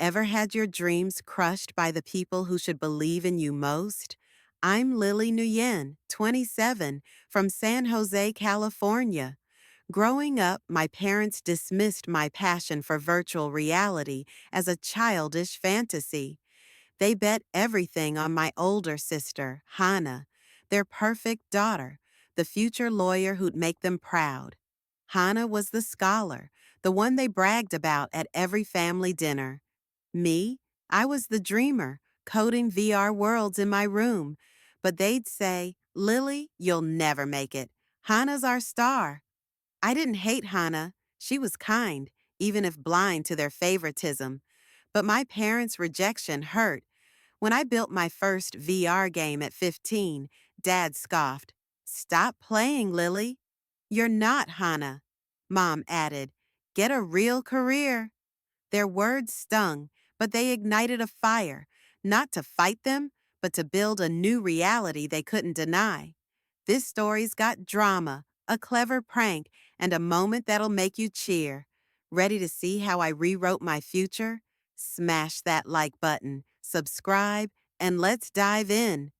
Ever had your dreams crushed by the people who should believe in you most? I'm Lily Nguyen, 27, from San Jose, California. Growing up, my parents dismissed my passion for virtual reality as a childish fantasy. They bet everything on my older sister, Hannah, their perfect daughter, the future lawyer who'd make them proud. Hannah was the scholar, the one they bragged about at every family dinner. Me, I was the dreamer, coding VR worlds in my room. But they'd say, Lily, you'll never make it. Hannah's our star. I didn't hate Hannah. She was kind, even if blind to their favoritism. But my parents' rejection hurt. When I built my first VR game at 15, Dad scoffed. Stop playing, Lily. You're not Hannah. Mom added, get a real career. Their words stung, but they ignited a fire, not to fight them, but to build a new reality they couldn't deny. This story's got drama, a clever prank, and a moment that'll make you cheer. Ready to see how I rewrote my future? Smash that like button, subscribe, and let's dive in.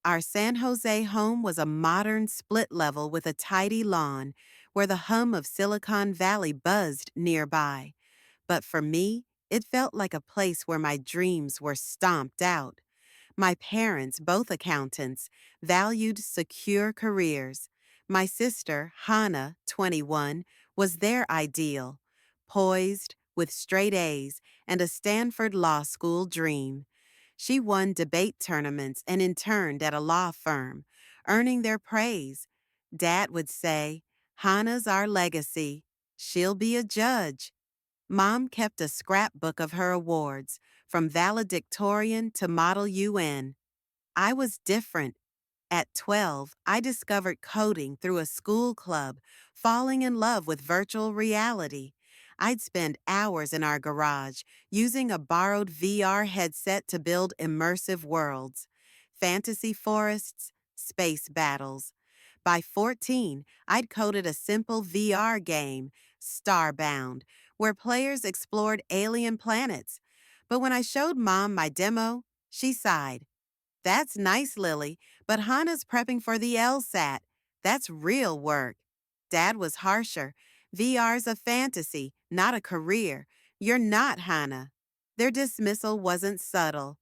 Our San Jose home was a modern split level with a tidy lawn where the hum of Silicon Valley buzzed nearby. But for me, it felt like a place where my dreams were stomped out. My parents, both accountants, valued secure careers. My sister, Hannah, 21, was their ideal, poised, with straight A's and a Stanford Law School dream. She won debate tournaments and interned at a law firm, earning their praise. Dad would say, Hannah's our legacy. She'll be a judge. Mom kept a scrapbook of her awards, from valedictorian to Model UN. I was different. At 12, I discovered coding through a school club, falling in love with virtual reality. I'd spend hours in our garage using a borrowed VR headset to build immersive worlds, fantasy forests, space battles. By 14, I'd coded a simple VR game, Starbound, where players explored alien planets. But when I showed Mom my demo, she sighed. That's nice, Lily, but Hannah's prepping for the LSAT. That's real work. Dad was harsher. VR's a fantasy, not a career. You're not Hannah. Their dismissal wasn't subtle.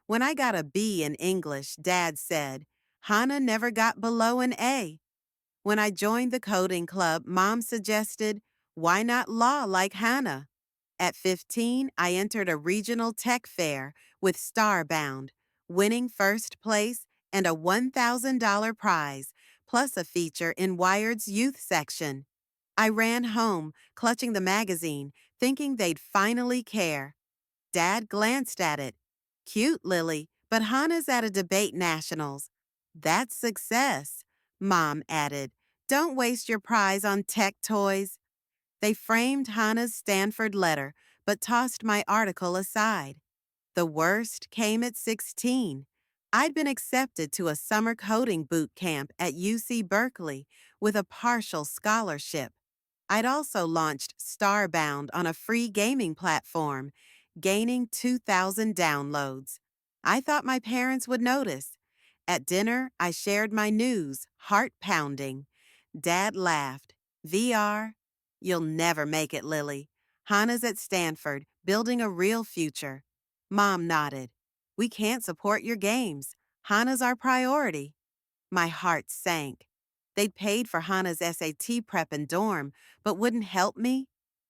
When I got a B in English, Dad said, Hannah never got below an A. When I joined the coding club, Mom suggested, why not law like Hannah? At 15, I entered a regional tech fair with Starbound, winning first place and a $1,000 prize, plus a feature in Wired's youth section. I ran home, clutching the magazine, thinking they'd finally care. Dad glanced at it. Cute, Lily, but Hannah's at a debate nationals. That's success, Mom added. Don't waste your prize on tech toys. They framed Hannah's Stanford letter, but tossed my article aside. The worst came at 16. I'd been accepted to a summer coding boot camp at UC Berkeley with a partial scholarship. I'd also launched Starbound on a free gaming platform, gaining 2,000 downloads. I thought my parents would notice. At dinner, I shared my news, heart pounding. Dad laughed. VR? You'll never make it, Lily. Hannah's at Stanford, building a real future. Mom nodded. We can't support your games. Hannah's our priority. My heart sank. They'd paid for Hannah's SAT prep and dorm, but wouldn't help me?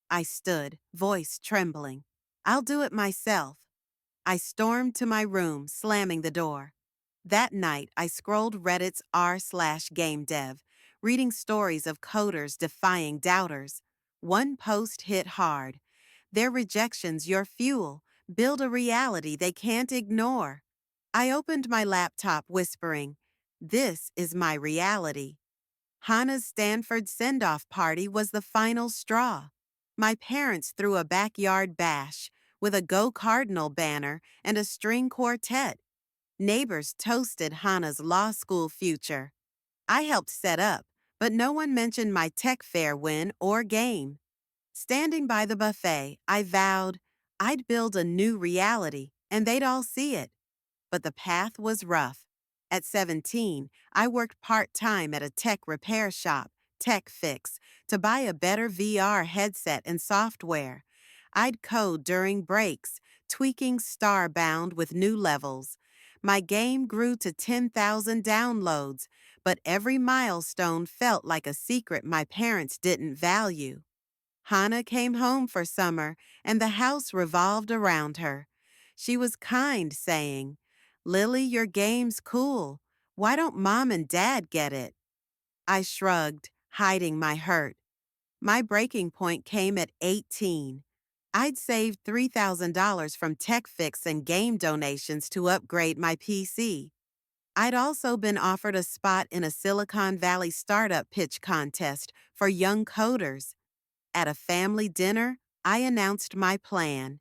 I stood, voice trembling. I'll do it myself. I stormed to my room, slamming the door. That night, I scrolled Reddit's r/gamedev, reading stories of coders defying doubters. One post hit hard. Their rejection's your fuel. Build a reality they can't ignore. I opened my laptop, whispering, This is my reality. Hannah's Stanford send-off party was the final straw. My parents threw a backyard bash with a Go Cardinal banner and a string quartet. Neighbors toasted Hannah's law school future. I helped set up, but no one mentioned my tech fair win or game. Standing by the buffet, I vowed, I'd build a new reality, and they'd all see it. But the path was rough. At 17, I worked part time at a tech repair shop, Tech Fix, to buy a better VR headset and software. I'd code during breaks, tweaking Starbound with new levels. My game grew to 10,000 downloads, but every milestone felt like a secret my parents didn't value. Hannah came home for summer, and the house revolved around her. She was kind, saying, "Lily, your game's cool. Why don't mom and dad get it?" I shrugged, hiding my hurt. My breaking point came at 18. I'd saved $3,000 from tech fix and game donations to upgrade my PC. I'd also been offered a spot in a Silicon Valley startup pitch contest for young coders. At a family dinner, I announced my plan.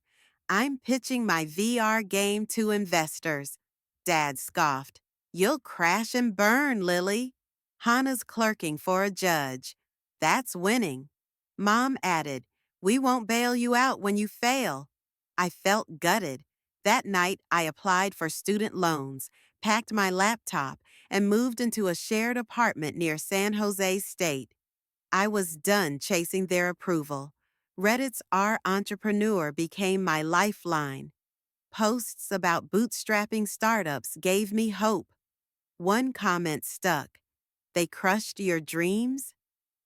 "I'm pitching my VR game to investors." Dad scoffed. "You'll crash and burn, Lily." Hannah's clerking for a judge. "That's winning." Mom added, "We won't bail you out when you fail." I felt gutted. That night, I applied for student loans, packed my laptop, and moved into a shared apartment near San Jose State. I was done chasing their approval. Reddit's Our Entrepreneur became my lifeline. Posts about bootstrapping startups gave me hope. One comment stuck. "They crushed your dreams?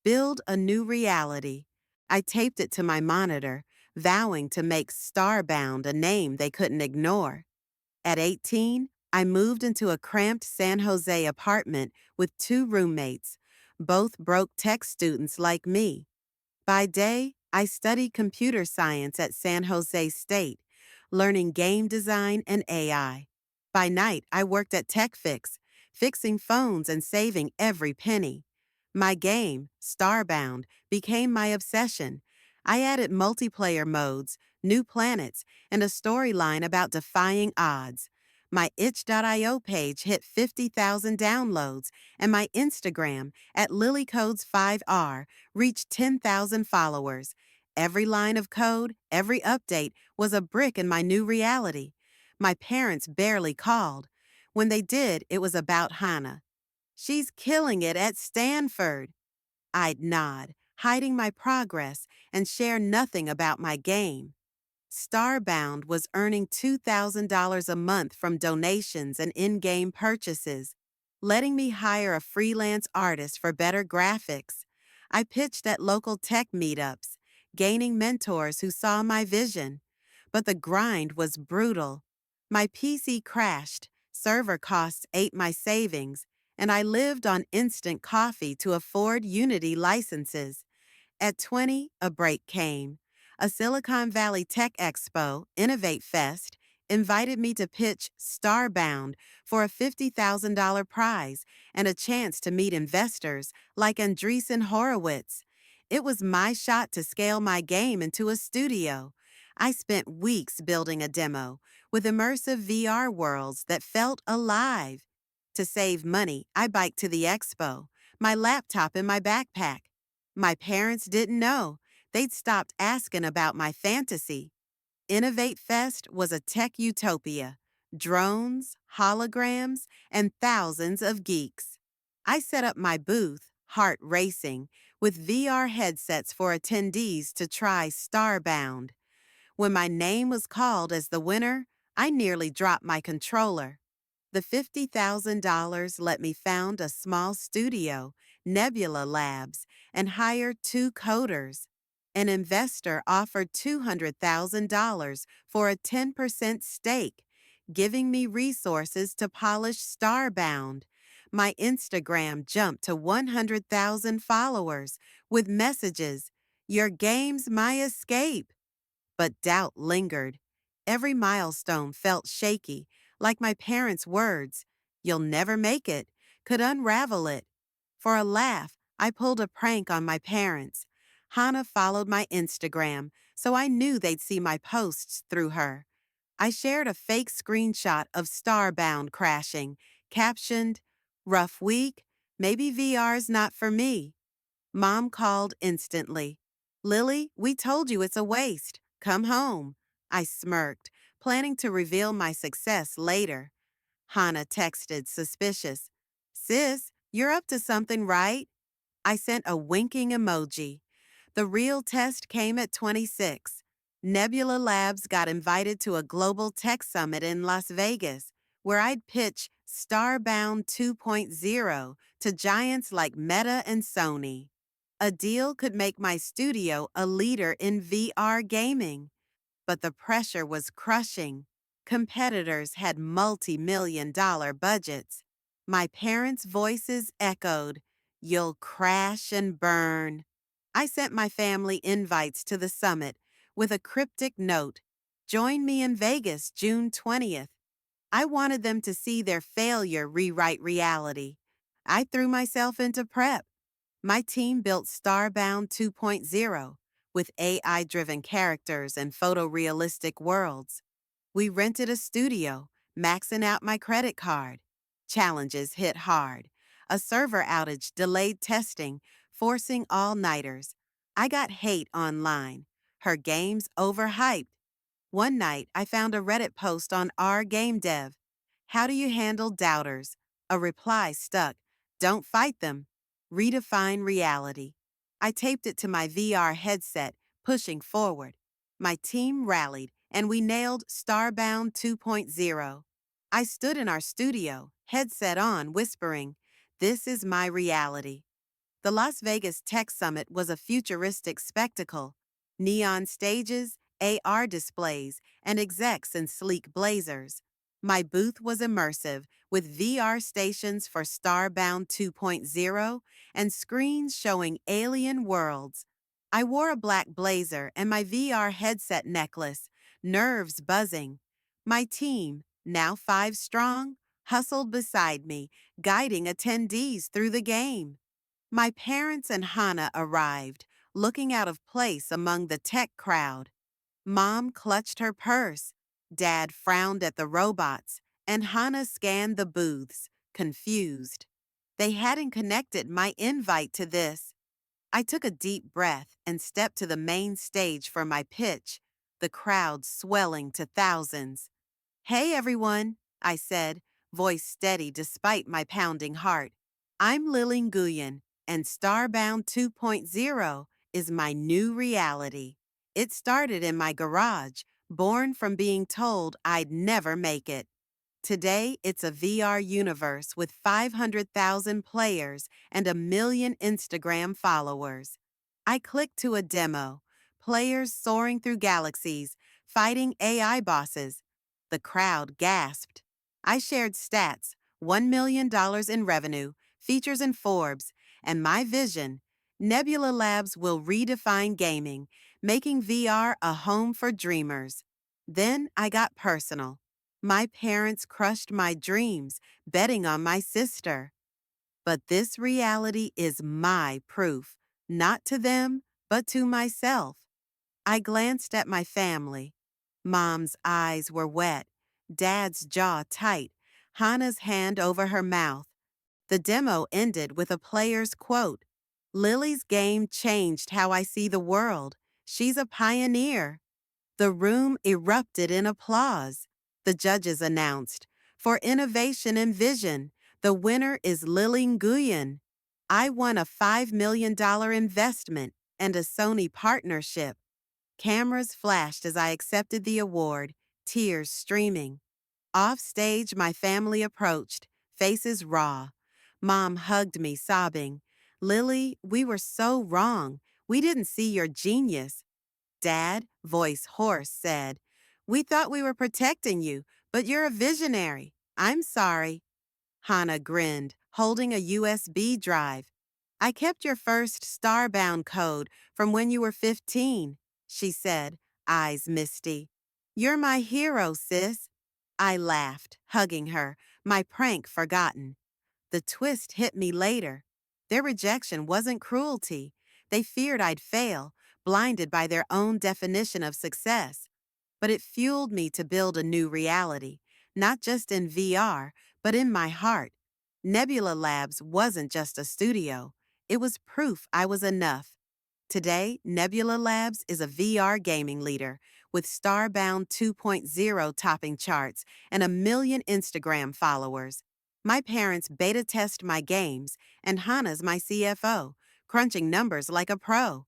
Build a new reality." I taped it to my monitor, vowing to make Starbound a name they couldn't ignore. At 18, I moved into a cramped San Jose apartment with two roommates, both broke tech students like me. By day, I studied computer science at San Jose State, learning game design and AI. By night, I worked at TechFix, fixing phones and saving every penny. My game, Starbound, became my obsession. I added multiplayer modes, new planets, and a storyline about defying odds. My itch.io page hit 50,000 downloads, and my Instagram, at lilycodes5r, reached 10,000 followers. Every line of code, every update was a brick in my new reality. My parents barely called. When they did, it was about Hannah. "She's killing it at Stanford." I'd nod, hiding my progress, and share nothing about my game. Starbound was earning $2,000 a month from donations and in-game purchases, letting me hire a freelance artist for better graphics. I pitched at local tech meetups, gaining mentors who saw my vision. But the grind was brutal. My PC crashed, server costs ate my savings, and I lived on instant coffee to afford Unity licenses. At 20, a break came. A Silicon Valley Tech Expo, Innovate Fest, invited me to pitch Starbound for a $50,000 prize and a chance to meet investors like Andreessen Horowitz. It was my shot to scale my game into a studio. I spent weeks building a demo with immersive VR worlds that felt alive. To save money, I biked to the expo, my laptop in my backpack. My parents didn't know. They'd stopped asking about my fantasy. Innovate Fest was a tech utopia. Drones, holograms, and thousands of geeks. I set up my booth, heart racing, with VR headsets for attendees to try Starbound. When my name was called as the winner, I nearly dropped my controller. The $50,000 let me found a small studio, Nebula Labs, and hire two coders. An investor offered $200,000 for a 10% stake, giving me resources to polish Starbound. My Instagram jumped to 100,000 followers with messages, "Your game's my escape." But doubt lingered. Every milestone felt shaky, like my parents' words, "You'll never make it," could unravel it. For a laugh, I pulled a prank on my parents. Hannah followed my Instagram, so I knew they'd see my posts through her. I shared a fake screenshot of Starbound crashing, captioned, "Rough week, maybe VR's not for me." Mom called instantly. "Lily, we told you it's a waste. Come home." I smirked, planning to reveal my success later. Hannah texted, suspicious. Sis, you're up to something, right? I sent a winking emoji. The real test came at 26. Nebula Labs got invited to a global tech summit in Las Vegas, where I'd pitch Starbound 2.0 to giants like Meta and Sony. A deal could make my studio a leader in VR gaming. But the pressure was crushing. Competitors had multi-million-dollar budgets. My parents' voices echoed, "You'll crash and burn." I sent my family invites to the summit with a cryptic note, "Join me in Vegas June 20th." I wanted them to see their failure rewrite reality. I threw myself into prep. My team built Starbound 2.0 with AI-driven characters and photorealistic worlds. We rented a studio, maxing out my credit card. Challenges hit hard. A server outage delayed testing, forcing all-nighters. I got hate online. Her game's overhyped. One night, I found a Reddit post on our game dev. How do you handle doubters? A reply stuck. Don't fight them. Redefine reality. I taped it to my VR headset, pushing forward. My team rallied, and we nailed Starbound 2.0. I stood in our studio, headset on, whispering, "This is my reality." The Las Vegas Tech Summit was a futuristic spectacle. Neon stages, AR displays, and execs in sleek blazers. My booth was immersive, with VR stations for Starbound 2.0 and screens showing alien worlds. I wore a black blazer and my VR headset necklace, nerves buzzing. My team, now 5 strong, hustled beside me, guiding attendees through the game. My parents and Hannah arrived, looking out of place among the tech crowd. Mom clutched her purse. Dad frowned at the robots, and Hannah scanned the booths, confused. They hadn't connected my invite to this. I took a deep breath and stepped to the main stage for my pitch, the crowd swelling to thousands. "Hey, everyone," I said, voice steady despite my pounding heart. "I'm Lily Nguyen, and Starbound 2.0 is my new reality. It started in my garage, born from being told I'd never make it. Today, it's a VR universe with 500,000 players and 1 million Instagram followers." I clicked to a demo, players soaring through galaxies, fighting AI bosses. The crowd gasped. I shared stats, $1 million in revenue, features in Forbes, and my vision. Nebula Labs will redefine gaming, making VR a home for dreamers. Then I got personal. My parents crushed my dreams, betting on my sister. But this reality is my proof, not to them, but to myself. I glanced at my family. Mom's eyes were wet, Dad's jaw tight, Hannah's hand over her mouth. The demo ended with a player's quote, "Lily's game changed how I see the world. She's a pioneer." The room erupted in applause. The judges announced, "For innovation and vision, the winner is Lily Nguyen." I won a $5 million investment and a Sony partnership. Cameras flashed as I accepted the award, tears streaming. Off stage, my family approached, faces raw. Mom hugged me, sobbing, "Lily, we were so wrong. We didn't see your genius." Dad, voice hoarse, said, "We thought we were protecting you, but you're a visionary. I'm sorry." Hannah grinned, holding a USB drive. "I kept your first Starbound code from when you were 15, she said, eyes misty. "You're my hero, sis." I laughed, hugging her, my prank forgotten. The twist hit me later. Their rejection wasn't cruelty. They feared I'd fail, blinded by their own definition of success. But it fueled me to build a new reality, not just in VR, but in my heart. Nebula Labs wasn't just a studio. It was proof I was enough. Today, Nebula Labs is a VR gaming leader with Starbound 2.0 topping charts and a million Instagram followers. My parents beta test my games, and Hannah's my CFO, crunching numbers like a pro.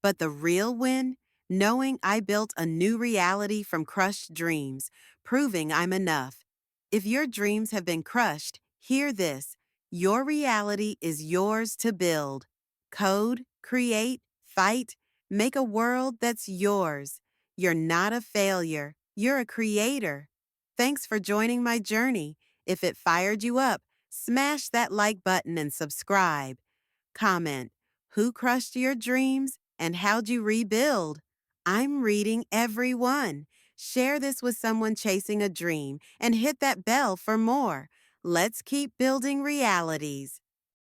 But the real win? Knowing I built a new reality from crushed dreams, proving I'm enough. If your dreams have been crushed, hear this. Your reality is yours to build. Code, create, fight, make a world that's yours. You're not a failure. You're a creator. Thanks for joining my journey. If it fired you up, smash that like button and subscribe. Comment, who crushed your dreams and how'd you rebuild? I'm reading every one. Share this with someone chasing a dream and hit that bell for more. Let's keep building realities.